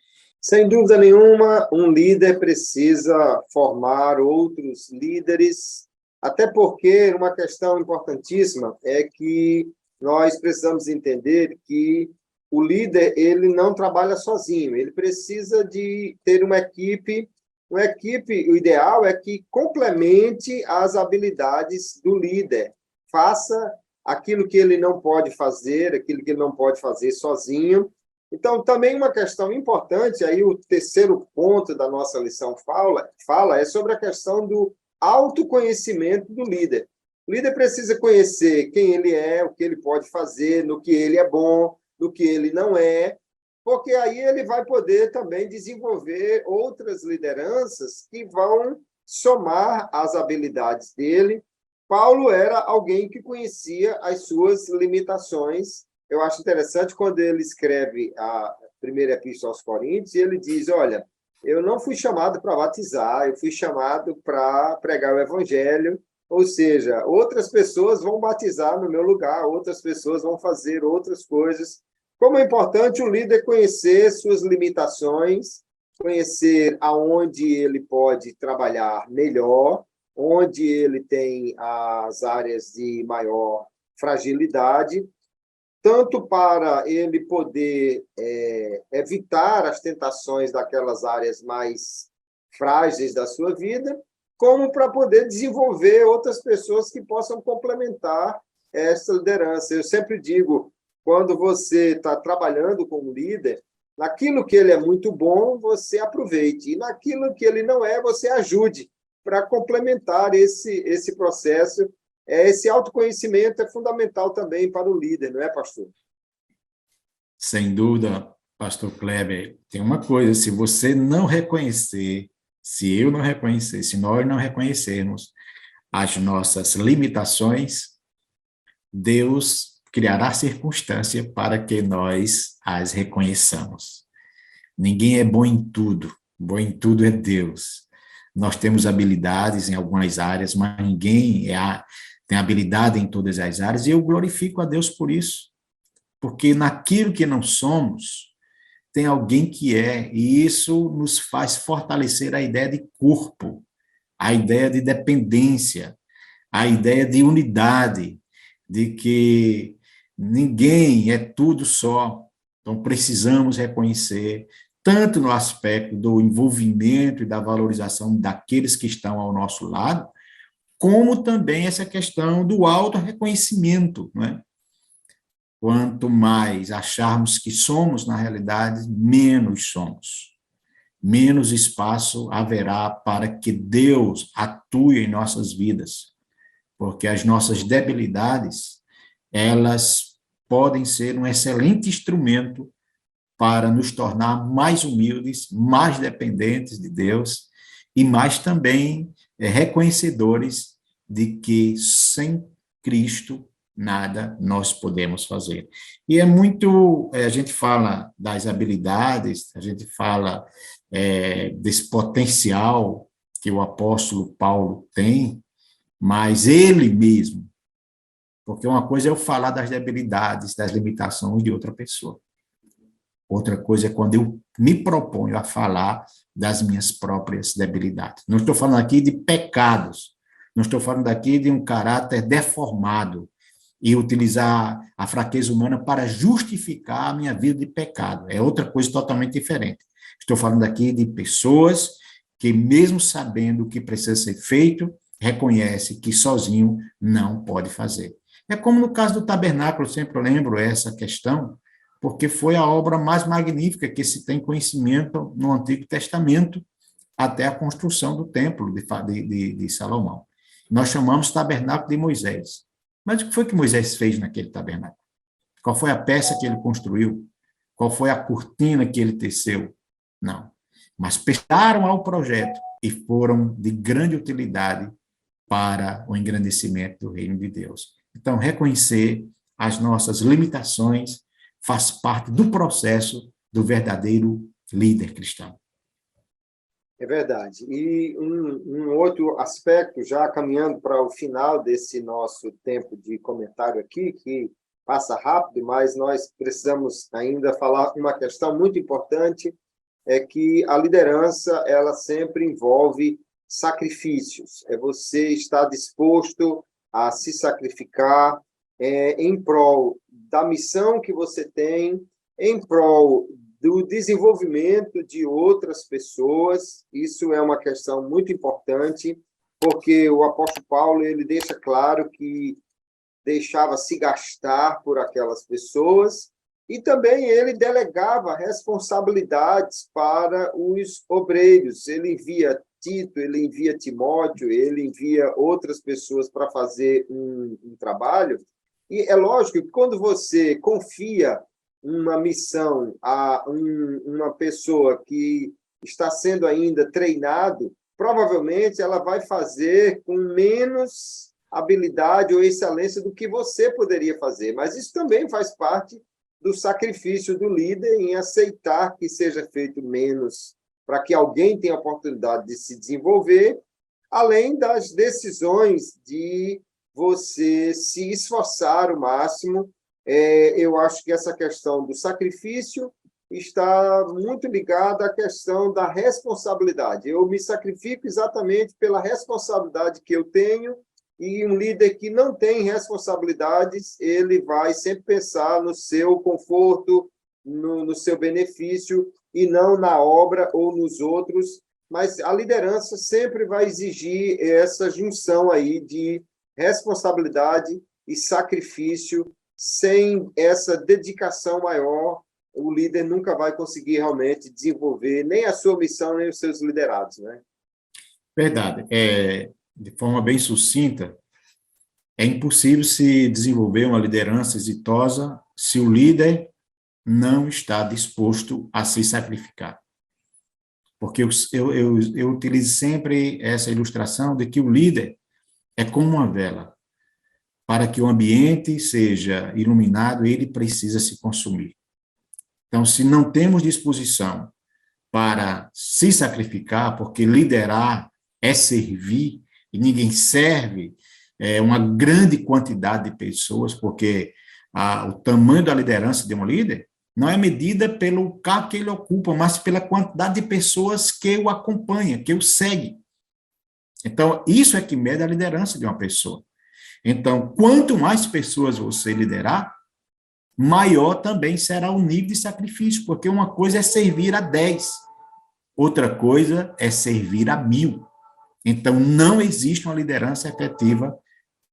Sem dúvida nenhuma, um líder precisa formar outros líderes, até porque uma questão importantíssima é que nós precisamos entender que o líder ele não trabalha sozinho, ele precisa de ter uma equipe, o ideal é que complemente as habilidades do líder, faça aquilo que ele não pode fazer, aquilo que ele não pode fazer sozinho. Então, também uma questão importante, aí o terceiro ponto da nossa lição fala é sobre a questão do autoconhecimento do líder. O líder precisa conhecer quem ele é, o que ele pode fazer, no que ele é bom, no que ele não é, porque aí ele vai poder também desenvolver outras lideranças que vão somar as habilidades dele. Paulo era alguém que conhecia as suas limitações. Eu acho interessante quando ele escreve a primeira epístola aos Coríntios, e ele diz, olha, eu não fui chamado para batizar, eu fui chamado para pregar o evangelho, ou seja, outras pessoas vão batizar no meu lugar, outras pessoas vão fazer outras coisas. Como é importante o líder conhecer suas limitações, conhecer aonde ele pode trabalhar melhor, onde ele tem as áreas de maior fragilidade, tanto para ele poder evitar as tentações daquelas áreas mais frágeis da sua vida, como para poder desenvolver outras pessoas que possam complementar essa liderança. Eu sempre digo, quando você está trabalhando como líder, naquilo que ele é muito bom, você aproveite, e naquilo que ele não é, você ajude para complementar esse processo. Esse autoconhecimento é fundamental também para o líder, não é, pastor? Sem dúvida, pastor Kleber, tem uma coisa, se você não reconhecer, se eu não reconhecer, se nós não reconhecermos as nossas limitações, Deus criará circunstância para que nós as reconheçamos. Ninguém é bom em tudo é Deus. Nós temos habilidades em algumas áreas, mas ninguém tem habilidade em todas as áreas, e eu glorifico a Deus por isso, porque naquilo que não somos, tem alguém que é, e isso nos faz fortalecer a ideia de corpo, a ideia de dependência, a ideia de unidade, de que ninguém é tudo só. Então, precisamos reconhecer, tanto no aspecto do envolvimento e da valorização daqueles que estão ao nosso lado, como também essa questão do auto-reconhecimento, não é? Quanto mais acharmos que somos, na realidade, menos somos. Menos espaço haverá para que Deus atue em nossas vidas, porque as nossas debilidades, elas podem ser um excelente instrumento para nos tornar mais humildes, mais dependentes de Deus e mais também reconhecedores de que sem Cristo nada nós podemos fazer. E é muito, a gente fala das habilidades, a gente fala desse potencial que o apóstolo Paulo tem, mas ele mesmo, porque uma coisa é eu falar das debilidades, das limitações de outra pessoa. Outra coisa é quando eu me proponho a falar das minhas próprias debilidades. Não estou falando aqui de pecados, não estou falando aqui de um caráter deformado e utilizar a fraqueza humana para justificar a minha vida de pecado. É outra coisa totalmente diferente. Estou falando aqui de pessoas que, mesmo sabendo o que precisa ser feito, reconhece que sozinho não pode fazer. É como no caso do tabernáculo, eu sempre lembro essa questão, porque foi a obra mais magnífica que se tem conhecimento no Antigo Testamento, até a construção do templo de Salomão. Nós chamamos tabernáculo de Moisés. Mas o que foi que Moisés fez naquele tabernáculo? Qual foi a peça que ele construiu? Qual foi a cortina que ele teceu? Não. Mas prestaram ao projeto e foram de grande utilidade para o engrandecimento do reino de Deus. Então, reconhecer as nossas limitações faz parte do processo do verdadeiro líder cristão. É verdade. E um outro aspecto, já caminhando para o final desse nosso tempo de comentário aqui, que passa rápido, mas nós precisamos ainda falar uma questão muito importante, é que a liderança, ela sempre envolve sacrifícios. É você estar disposto a se sacrificar em prol da missão que você tem, em prol do desenvolvimento de outras pessoas. Isso é uma questão muito importante, porque o apóstolo Paulo, ele deixa claro que deixava se gastar por aquelas pessoas, e também ele delegava responsabilidades para os obreiros. Ele envia Tito, ele envia Timóteo, ele envia outras pessoas para fazer um trabalho. E é lógico que quando você confia uma missão a uma pessoa que está sendo ainda treinado, provavelmente ela vai fazer com menos habilidade ou excelência do que você poderia fazer. Mas isso também faz parte do sacrifício do líder em aceitar que seja feito menos para que alguém tenha a oportunidade de se desenvolver, além das decisões de você se esforçar o máximo. Eu acho que essa questão do sacrifício está muito ligada à questão da responsabilidade. Eu me sacrifico exatamente pela responsabilidade que eu tenho, e um líder que não tem responsabilidades, ele vai sempre pensar no seu conforto, no seu benefício, e não na obra ou nos outros. Mas a liderança sempre vai exigir essa junção aí de responsabilidade e sacrifício. Sem essa dedicação maior, o líder nunca vai conseguir realmente desenvolver nem a sua missão, nem os seus liderados, né? Verdade. De forma bem sucinta, é impossível se desenvolver uma liderança exitosa se o líder não está disposto a se sacrificar. Porque eu utilizo sempre essa ilustração de que o líder é como uma vela. Para que o ambiente seja iluminado, ele precisa se consumir. Então, se não temos disposição para se sacrificar, porque liderar é servir, e ninguém serve uma grande quantidade de pessoas, porque o tamanho da liderança de um líder não é medida pelo cargo que ele ocupa, mas pela quantidade de pessoas que o acompanham, que o seguem. Então, isso é que mede a liderança de uma pessoa. Então, quanto mais pessoas você liderar, maior também será o nível de sacrifício, porque uma coisa é servir a 10, outra coisa é servir a 1000. Então, não existe uma liderança efetiva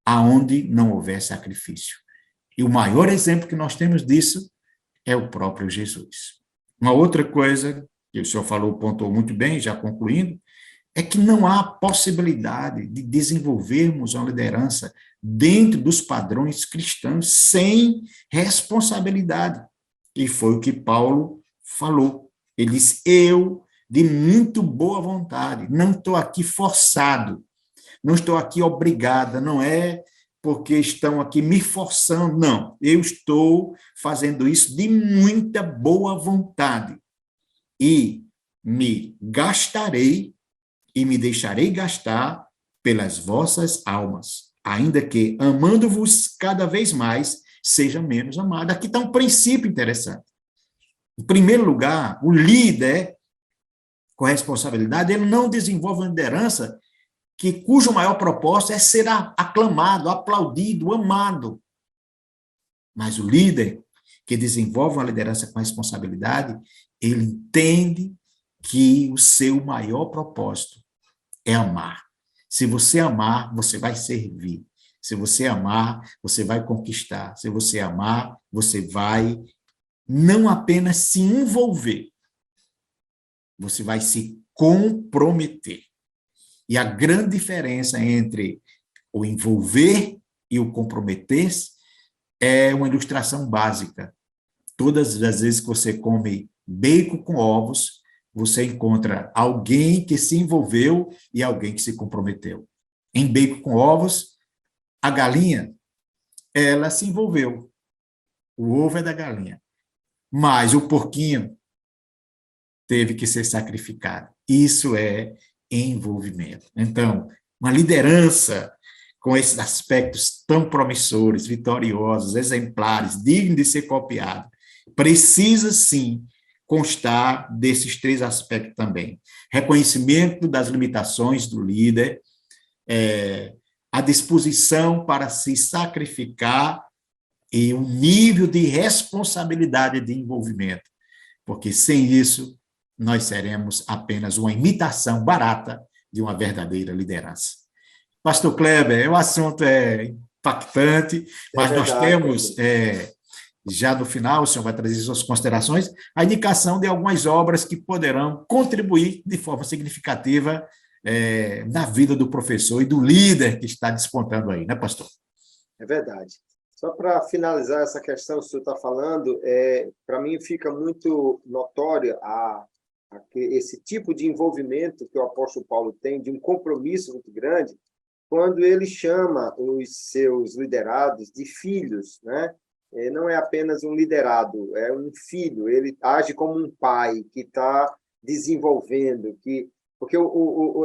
aonde não houver sacrifício. E o maior exemplo que nós temos disso é o próprio Jesus. Uma outra coisa, que o senhor falou, pontuou muito bem, já concluindo, é que não há possibilidade de desenvolvermos uma liderança dentro dos padrões cristãos sem responsabilidade. E foi o que Paulo falou. Ele disse, eu, de muito boa vontade, não estou aqui forçado, não estou aqui obrigada, não é porque estão aqui me forçando, não. Eu estou fazendo isso de muita boa vontade. E me gastarei e me deixarei gastar pelas vossas almas, ainda que, amando-vos cada vez mais, seja menos amado. Aqui está um princípio interessante. Em primeiro lugar, o líder com responsabilidade, ele não desenvolve uma liderança cujo maior propósito é ser aclamado, aplaudido, amado. Mas o líder que desenvolve uma liderança com responsabilidade, ele entende que o seu maior propósito é amar. Se você amar, você vai servir. Se você amar, você vai conquistar. Se você amar, você vai não apenas se envolver, você vai se comprometer. E a grande diferença entre o envolver e o comprometer-se é uma ilustração básica. Todas as vezes que você come bacon com ovos, você encontra alguém que se envolveu e alguém que se comprometeu. Em bacon com ovos, a galinha, ela se envolveu. O ovo é da galinha. Mas o porquinho teve que ser sacrificado. Isso é envolvimento. Então, uma liderança com esses aspectos tão promissores, vitoriosos, exemplares, dignos de ser copiado, precisa, sim, constar desses três aspectos também. Reconhecimento das limitações do líder, a disposição para se sacrificar e um nível de responsabilidade de envolvimento, porque sem isso nós seremos apenas uma imitação barata de uma verdadeira liderança. Pastor Kleber, o assunto é impactante, mas nós temos, já no final, o senhor vai trazer suas considerações, a indicação de algumas obras que poderão contribuir de forma significativa na vida do professor e do líder que está despontando aí, né, pastor? É verdade. Só para finalizar essa questão que o senhor está falando, para mim fica muito notório esse tipo de envolvimento que o apóstolo Paulo tem, de um compromisso muito grande, quando ele chama os seus liderados de filhos, né? Não é apenas um liderado, é um filho, ele age como um pai que está desenvolvendo, porque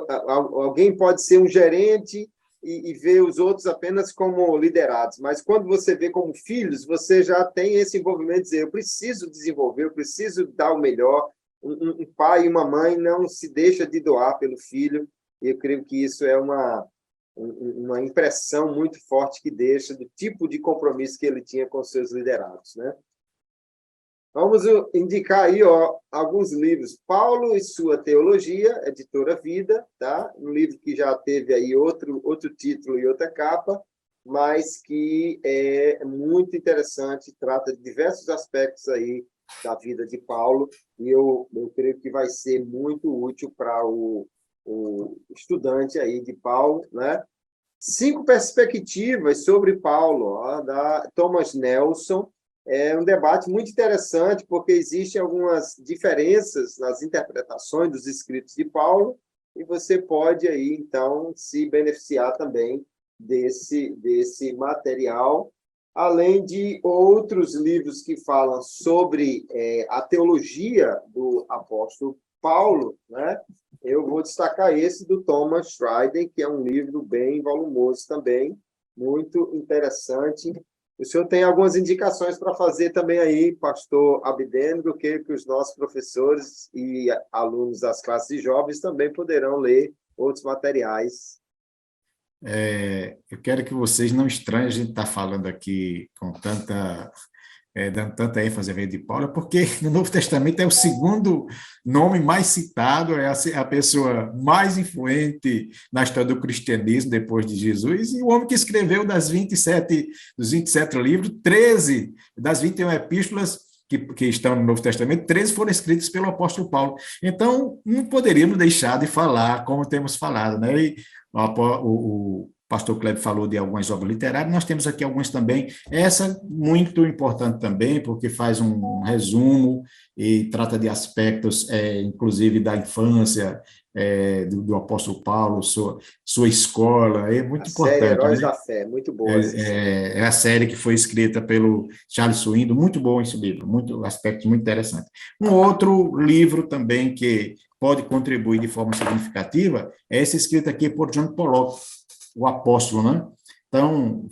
alguém pode ser um gerente e ver os outros apenas como liderados, mas quando você vê como filhos, você já tem esse envolvimento de dizer, eu preciso desenvolver, eu preciso dar o melhor. Um pai e uma mãe não se deixa de doar pelo filho, e eu creio que isso é uma impressão muito forte que deixa do tipo de compromisso que ele tinha com seus liderados, né? Vamos indicar aí, alguns livros. Paulo e sua Teologia, editora Vida, tá? Um livro que já teve aí outro título e outra capa, mas que é muito interessante, trata de diversos aspectos aí da vida de Paulo, e eu creio que vai ser muito útil para o estudante aí de Paulo, né? 5 perspectivas sobre Paulo, da Thomas Nelson. É um debate muito interessante, porque existem algumas diferenças nas interpretações dos escritos de Paulo, e você pode aí, então, se beneficiar também desse material, além de outros livros que falam sobre a teologia do apóstolo Paulo, né? Eu vou destacar esse do Thomas Schreiden, que é um livro bem volumoso também, muito interessante. O senhor tem algumas indicações para fazer também aí, pastor Abdênico, que os nossos professores e alunos das classes de jovens também poderão ler outros materiais. Eu quero que vocês não estranhem a gente estar falando aqui com dando tanta ênfase à vida de Paulo, porque no Novo Testamento é o segundo nome mais citado, é a pessoa mais influente na história do cristianismo depois de Jesus, e o homem que escreveu dos 27 livros, 13 das 21 epístolas que estão no Novo Testamento, 13 foram escritas pelo apóstolo Paulo. Então, não poderíamos deixar de falar como temos falado, né? E o pastor Kleber falou de algumas obras literárias, nós temos aqui algumas também, essa muito importante também, porque faz um resumo e trata de aspectos, inclusive da infância do apóstolo Paulo, sua escola, é muito importante. Série Heróis, né? da Fé, muito boa. É a série que foi escrita pelo Charles Swindoll, muito bom esse livro, aspecto muito interessante. Um outro livro também que pode contribuir de forma significativa é esse escrito aqui por John Pollock, o apóstolo, né? Então,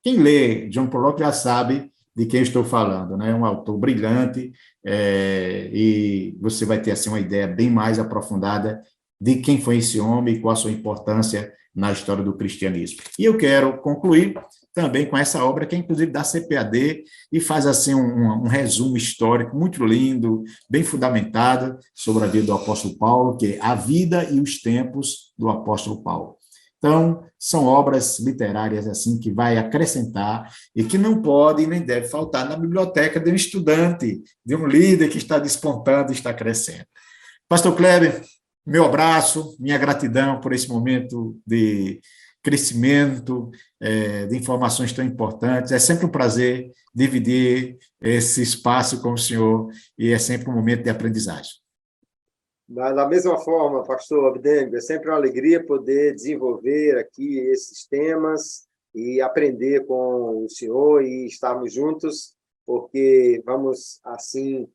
quem lê John Pollock já sabe de quem eu estou falando, né? Um autor brilhante, e você vai ter assim uma ideia bem mais aprofundada de quem foi esse homem e qual a sua importância na história do cristianismo. E eu quero concluir também com essa obra, que é inclusive da CPAD, e faz assim um resumo histórico muito lindo, bem fundamentado, sobre a vida do apóstolo Paulo, que é A Vida e os Tempos do Apóstolo Paulo. Então, são obras literárias assim que vai acrescentar e que não pode nem deve faltar na biblioteca de um estudante, de um líder que está despontando e está crescendo. Pastor Kleber, meu abraço, minha gratidão por esse momento de crescimento, de informações tão importantes. É sempre um prazer dividir esse espaço com o senhor e é sempre um momento de aprendizagem. Da mesma forma, pastor Abdengo, é sempre uma alegria poder desenvolver aqui esses temas e aprender com o senhor e estarmos juntos, porque vamos, assim,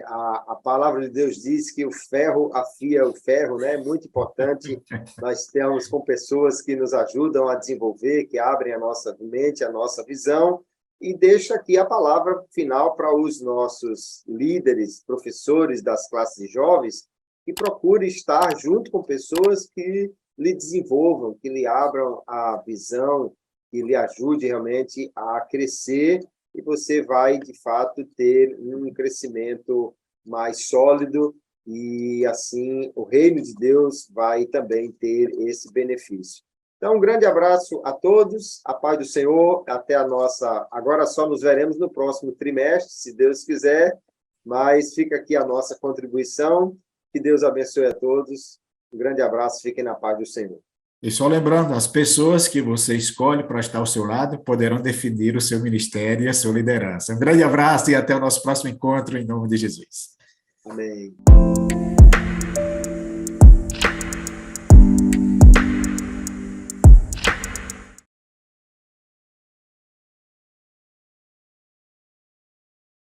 a palavra de Deus diz que o ferro afia o ferro, né? É muito importante nós termos com pessoas que nos ajudam a desenvolver, que abrem a nossa mente, a nossa visão, e deixo aqui a palavra final para os nossos líderes, professores das classes de jovens, que procure estar junto com pessoas que lhe desenvolvam, que lhe abram a visão, que lhe ajude realmente a crescer, e você vai, de fato, ter um crescimento mais sólido, e assim o reino de Deus vai também ter esse benefício. Então, um grande abraço a todos, a paz do Senhor, até a nossa... Agora só nos veremos no próximo trimestre, se Deus quiser, mas fica aqui a nossa contribuição. Que Deus abençoe a todos. Um grande abraço, fiquem na paz do Senhor. E só lembrando, as pessoas que você escolhe para estar ao seu lado poderão definir o seu ministério e a sua liderança. Um grande abraço e até o nosso próximo encontro, em nome de Jesus. Amém.